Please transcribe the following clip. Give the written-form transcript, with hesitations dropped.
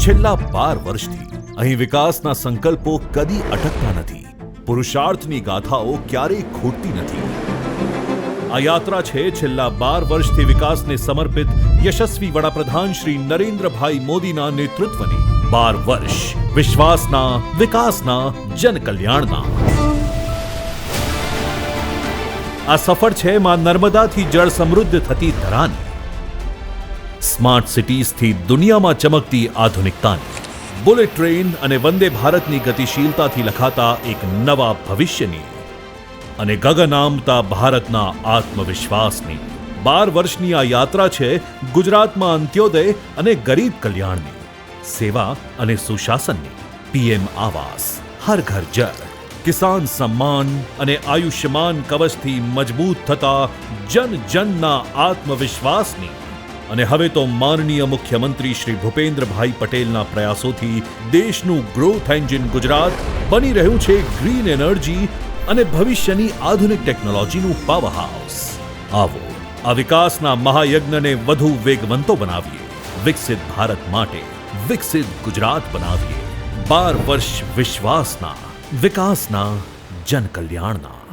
છેલ્લા 12 વર્ષથી અહીં વિકાસના સંકલ્પો કદી અટકતા નથી. પુરુષાર્થની ગાથાઓ ક્યારેય ખૂટતી નથી. આ યાત્રા છે છેલ્લા 12 વર્ષથી વિકાસને સમર્પિત યશસ્વી વડાપ્રધાન શ્રી નરેન્દ્રભાઈ મોદીના નેતૃત્વની. 12 વર્ષ વિશ્વાસના, વિકાસના, જનકલ્યાણના. આ સફર છે માં નર્મદાથી જળ સમૃદ્ધ થતી ધરાની, સ્માર્ટ સિટીઝથી દુનિયામાં ચમકતી આધુનિકતાની, બુલેટ ટ્રેન અને વંદે ભારતની ગતિશીલતાથી લખાતા એક નવા ભવિષ્યની અને ગગન આમતા ભારતના આત્મવિશ્વાસની. 12 વર્ષની આ યાત્રા છે ગુજરાતમાં અંત્યોદય અને ગરીબ કલ્યાણની, સેવા અને સુશાસનની. પીએમ આવાસ, હર ઘર જળ, કિસાન સમ્માન અને આયુષ્યમાન કવચથી મજબૂત થતા જન જનના આત્મવિશ્વાસની. અને હવે તો માનનીય મુખ્યમંત્રી શ્રી ભૂપેન્દ્રભાઈ પટેલના પ્રયાસોથી દેશનું ગ્રોથ એન્જિન ગુજરાત બની રહ્યું છે ગ્રીન એનર્જી અને ભવિષ્યની આધુનિક ટેકનોલોજીનું પાવર હાઉસ. આવો આ વિકાસના મહાયજ્ઞને વધુ વેગવંતો બનાવીએ. વિકસિત ભારત માટે વિકસિત ગુજરાત બનાવીએ. 12 વર્ષ વિશ્વાસના, વિકાસના, જનકલ્યાણના.